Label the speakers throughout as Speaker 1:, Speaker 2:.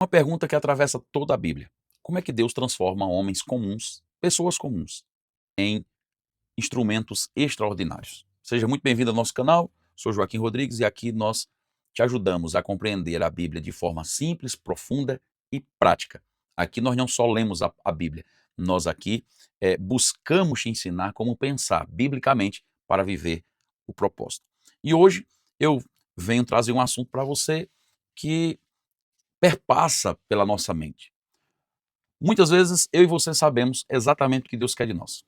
Speaker 1: Uma pergunta que atravessa toda a Bíblia: como é que Deus transforma homens comuns, pessoas comuns, em instrumentos extraordinários? Seja muito bem-vindo ao nosso canal, sou Joaquim Rodrigues e aqui nós te ajudamos a compreender a Bíblia de forma simples, profunda e prática. Aqui nós não só lemos a Bíblia, nós aqui buscamos te ensinar como pensar biblicamente para viver o propósito. E hoje eu venho trazer um assunto para você que perpassa pela nossa mente. Muitas vezes eu e você sabemos exatamente o que Deus quer de nós,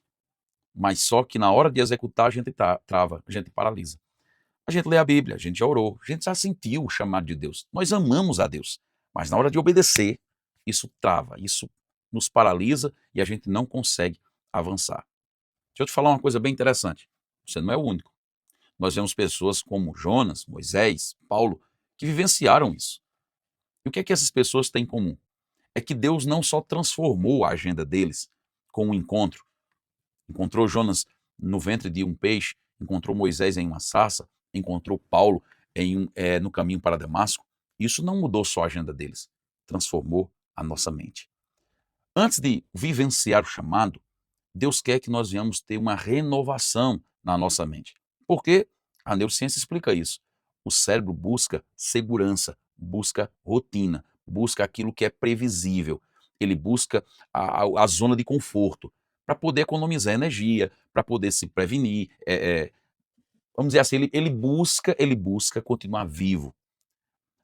Speaker 1: mas só que na hora de executar a gente trava, a gente paralisa. A gente lê a Bíblia, a gente já orou, a gente já sentiu o chamado de Deus. Nós amamos a Deus, mas na hora de obedecer, isso trava, isso nos paralisa e a gente não consegue avançar. Deixa eu te falar uma coisa bem interessante. Você não é o único. Nós vemos pessoas como Jonas, Moisés, Paulo, que vivenciaram isso. E o que é que essas pessoas têm em comum? É que Deus não só transformou a agenda deles com um encontro, encontrou Jonas no ventre de um peixe, encontrou Moisés em uma sarça, encontrou Paulo no caminho para Damasco. Isso não mudou só a agenda deles, transformou a nossa mente. Antes de vivenciar o chamado, Deus quer que nós venhamos ter uma renovação na nossa mente. Por quê? A neurociência explica isso. O cérebro busca segurança, busca rotina, busca aquilo que é previsível. Ele busca a zona de conforto para poder economizar energia, para poder se prevenir. Vamos dizer assim, ele busca continuar vivo.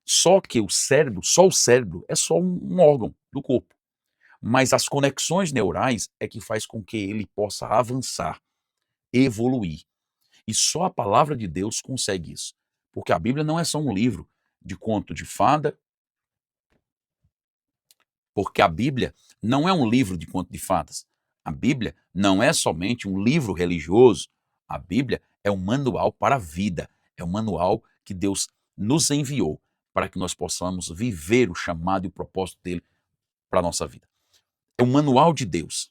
Speaker 1: Só que só o cérebro é só um órgão do corpo. Mas as conexões neurais é que faz com que ele possa avançar, evoluir. E só a palavra de Deus consegue isso. Porque a Bíblia não é só um livro de conto de fada, porque a Bíblia não é um livro de conto de fadas. A Bíblia não é somente um livro religioso. A Bíblia é um manual para a vida. É um manual que Deus nos enviou para que nós possamos viver o chamado e o propósito dele para a nossa vida. É um manual de Deus.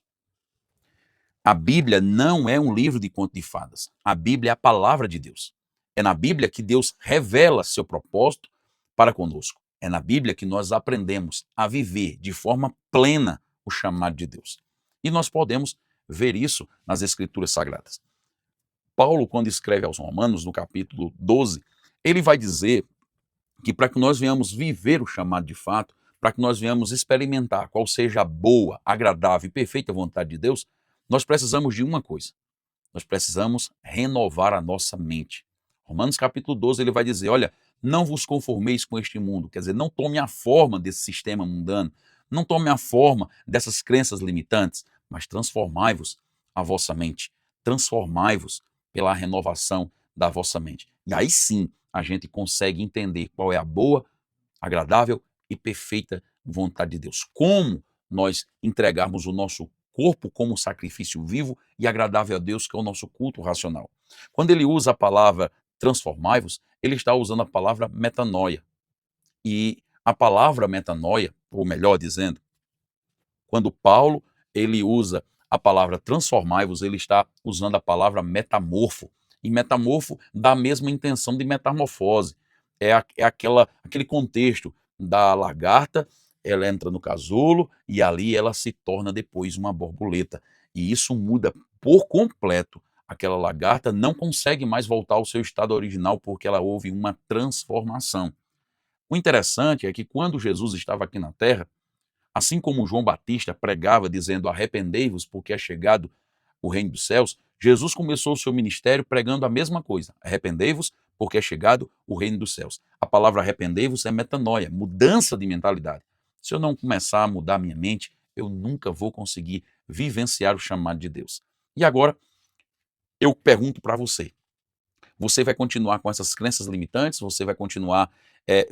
Speaker 1: A Bíblia não é um livro de conto de fadas. A Bíblia é a palavra de Deus. É na Bíblia que Deus revela seu propósito para conosco. É na Bíblia que nós aprendemos a viver de forma plena o chamado de Deus. E nós podemos ver isso nas Escrituras Sagradas. Paulo, quando escreve aos Romanos, no capítulo 12, ele vai dizer que para que nós venhamos viver o chamado de fato, para que nós venhamos experimentar qual seja a boa, agradável e perfeita vontade de Deus, nós precisamos de uma coisa. Nós precisamos renovar a nossa mente. Romanos capítulo 12, ele vai dizer, olha, não vos conformeis com este mundo, quer dizer, não tome a forma desse sistema mundano, não tome a forma dessas crenças limitantes, mas transformai-vos a vossa mente, transformai-vos pela renovação da vossa mente. E aí sim, a gente consegue entender qual é a boa, agradável e perfeita vontade de Deus. Como nós entregarmos o nosso corpo como sacrifício vivo e agradável a Deus, que é o nosso culto racional. Quando ele usa a palavra transformai-vos, ele está usando a palavra metanoia. E a palavra metanoia, ou melhor dizendo, quando Paulo ele usa a palavra transformai-vos, ele está usando a palavra metamorfo. E metamorfo dá a mesma intenção de metamorfose. Aquele contexto da lagarta, ela entra no casulo e ali ela se torna depois uma borboleta. E isso muda por completo. Aquela lagarta não consegue mais voltar ao seu estado original porque ela houve uma transformação. O interessante é que quando Jesus estava aqui na Terra, assim como João Batista pregava dizendo arrependei-vos porque é chegado o reino dos céus, Jesus começou o seu ministério pregando a mesma coisa. Arrependei-vos porque é chegado o reino dos céus. A palavra arrependei-vos é metanoia, mudança de mentalidade. Se eu não começar a mudar minha mente, eu nunca vou conseguir vivenciar o chamado de Deus. E agora, eu pergunto para você, você vai continuar com essas crenças limitantes? Você vai continuar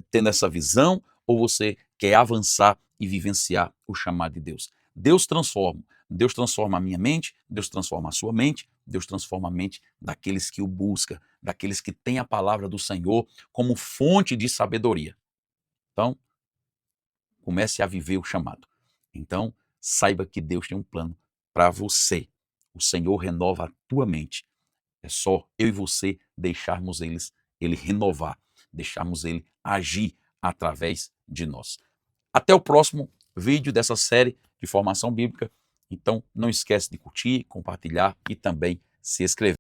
Speaker 1: tendo essa visão? Ou você quer avançar e vivenciar o chamado de Deus? Deus transforma. Deus transforma a minha mente, Deus transforma a sua mente, Deus transforma a mente daqueles que o buscam, daqueles que têm a palavra do Senhor como fonte de sabedoria. Então, comece a viver o chamado. Então, saiba que Deus tem um plano para você. O Senhor renova a tua mente. É só eu e você deixarmos ele renovar, deixarmos ele agir através de nós. Até o próximo vídeo dessa série de formação bíblica. Então, não esquece de curtir, compartilhar e também se inscrever.